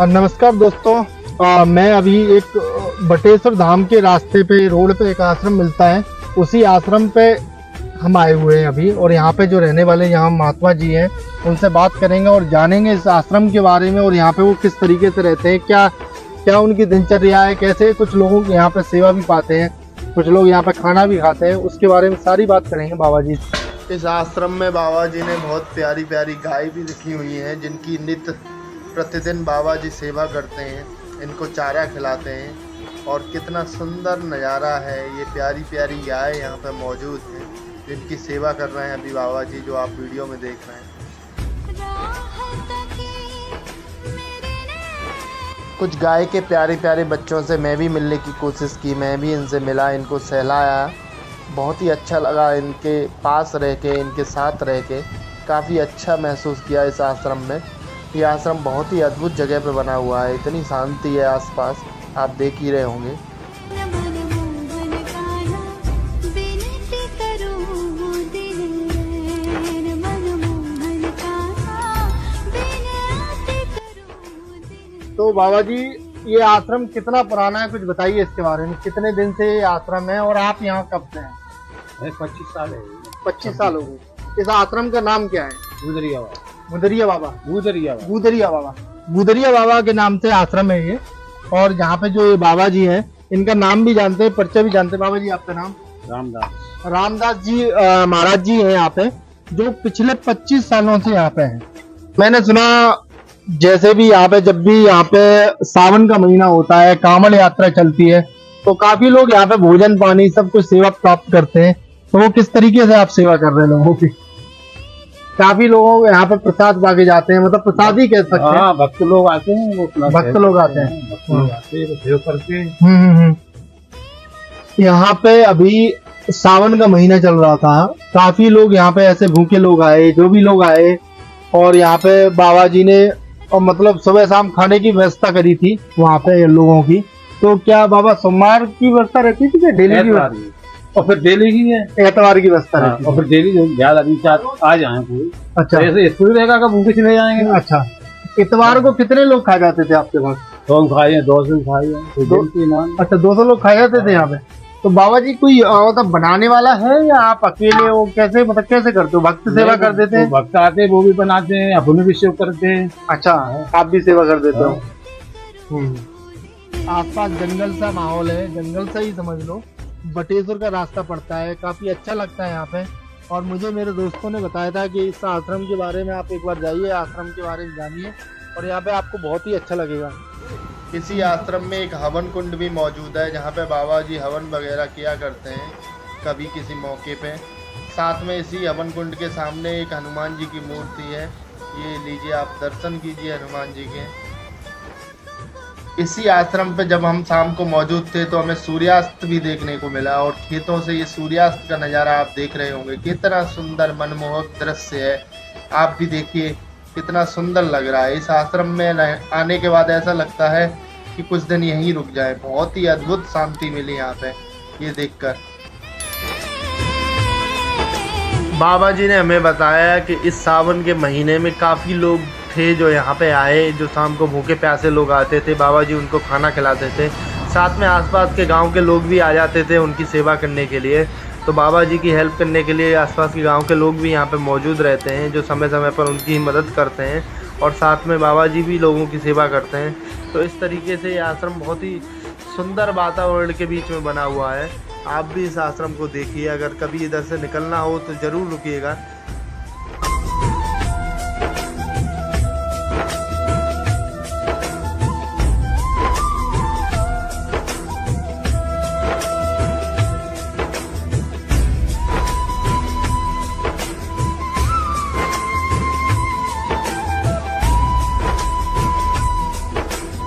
नमस्कार दोस्तों। मैं अभी एक बटेश्वर धाम के रास्ते पे रोड पे एक आश्रम मिलता है, उसी आश्रम पे हम आए हुए हैं अभी। और यहाँ पे जो रहने वाले यहाँ महात्मा जी हैं, उनसे बात करेंगे और जानेंगे इस आश्रम के बारे में और यहाँ पे वो किस तरीके से रहते हैं, क्या क्या उनकी दिनचर्या है, कैसे कुछ लोगों की यहाँ पे सेवा भी पाते हैं, कुछ लोग यहाँ पे खाना भी खाते हैं, उसके बारे में सारी बात करेंगे बाबा जी। इस आश्रम में बाबा जी ने बहुत प्यारी प्यारी गाय भी रखी हुई हैं, जिनकी नित्य प्रतिदिन बाबा जी सेवा करते हैं, इनको चारा खिलाते हैं। और कितना सुंदर नज़ारा है, ये प्यारी प्यारी गाय यहाँ पे मौजूद हैं, जिनकी सेवा कर रहे हैं अभी बाबा जी, जो आप वीडियो में देख रहे हैं। कुछ गाय के प्यारे प्यारे बच्चों से मैं भी मिलने की कोशिश की, मैं भी इनसे मिला, इनको सहलाया। बहुत ही अच्छा लगा इनके पास रह के, इनके साथ रह के काफ़ी अच्छा महसूस किया इस आश्रम में। ये आश्रम बहुत ही अद्भुत जगह पे बना हुआ है, इतनी शांति है आसपास, आप देख ही रहे होंगे। तो बाबा जी, ये आश्रम कितना पुराना है, कुछ बताइए इसके बारे में। कितने दिन से ये आश्रम है और आप यहाँ कब से हैं? 25 साल है। 25 साल हो गए। इस आश्रम का नाम क्या है? गुदरिया बाबा। गुदरिया बाबा। गुदरिया बाबा। गुदरिया बाबा। गुदरिया बाबा के नाम से आश्रम है ये। और यहाँ पे जो ये बाबा जी हैं, इनका नाम भी जानते हैं, परिचय भी जानते हैं। बाबा जी, आपका नाम? रामदास। रामदास जी महाराज जी हैं यहाँ पे, जो पिछले 25 सालों से यहाँ पे हैं। मैंने सुना जैसे भी यहाँ पे, जब भी यहाँ पे सावन का महीना होता है, कांवड़ यात्रा चलती है, तो काफी लोग यहाँ पे भोजन पानी सब कुछ सेवा प्राप्त करते हैं। तो वो किस तरीके से आप सेवा कर रहे हैं लोगों की? काफी लोगों को यहाँ पे प्रसाद पाके जाते हैं, मतलब प्रसाद ही कह सकते हैं। हाँ, भक्त लोग आते हैं, वो भक्त लोग आते हैं, भक्त लोग आते हैं, सेवा करके। यहाँ पे अभी सावन का महीना चल रहा था, काफी लोग यहाँ पे ऐसे भूखे लोग आए, जो भी लोग आए, और यहाँ पे बाबा जी ने और मतलब सुबह शाम खाने की व्यवस्था करी थी वहाँ पे लोगों की। तो क्या बाबा सोमवार की व्यवस्था रहती थी, डेली की? और फिर डेली की है, एतवार की व्यवस्था रहती और फिर डेली जो ज्यादा आ जाए कोई। अच्छा, ऐसे स्कूल रहेगा का भूखे चले जाएंगे। अच्छा, इतवार को कितने लोग खा जाते थे आपके पास? 100 खाए हैं, 200 खाए हैं। अच्छा, 200 लोग खा जाते थे यहाँ पे। तो बाबा जी कोई मतलब बनाने वाला है या आप अकेले हो? कैसे, मतलब कैसे करते हो? भक्त सेवा कर देते हैं? भक्त आते हैं, वो भी बनाते हैं, अपने भी सेवा करते हैं। अच्छा, आप भी सेवा कर देते हो। आसपास जंगल सा माहौल है, जंगल सा ही समझ लो। बटेश्वर का रास्ता पड़ता है, काफी अच्छा लगता है यहाँ पे। और मुझे मेरे दोस्तों ने बताया था कि इस आश्रम के बारे में आप एक बार जाइए, आश्रम के बारे में जानिए, और यहाँ पे आपको बहुत ही अच्छा लगेगा। इसी आश्रम में एक हवन कुंड भी मौजूद है, जहाँ पे बाबा जी हवन वगैरह किया करते हैं कभी किसी मौके पे। साथ में इसी हवन कुंड के सामने एक हनुमान जी की मूर्ति है, ये लीजिए आप दर्शन कीजिए हनुमान जी के। इसी आश्रम पे जब हम शाम को मौजूद थे तो हमें सूर्यास्त भी देखने को मिला, और खेतों से ये सूर्यास्त का नज़ारा आप देख रहे होंगे, कितना सुंदर मनमोहक दृश्य है। आप भी देखिए कितना सुंदर लग रहा है। इस आश्रम में आने के बाद ऐसा लगता है कि कुछ दिन यहीं रुक जाए। बहुत ही अद्भुत शांति मिली यहाँ पे ये देखकर। बाबा जी ने हमें बताया कि इस सावन के महीने में काफ़ी लोग थे जो यहाँ पे आए, जो शाम को भूखे प्यासे लोग आते थे, बाबा जी उनको खाना खिलाते थे। साथ में आसपास के गांव के लोग भी आ जाते थे उनकी सेवा करने के लिए। तो बाबा जी की हेल्प करने के लिए आसपास के गांव के लोग भी यहाँ पे मौजूद रहते हैं, जो समय समय पर उनकी मदद करते हैं, और साथ में बाबा जी भी लोगों की सेवा करते हैं। तो इस तरीके से ये आश्रम बहुत ही सुंदर वातावरण के बीच में बना हुआ है। आप भी इस आश्रम को देखिए, अगर कभी इधर से निकलना हो तो ज़रूर रुकिएगा,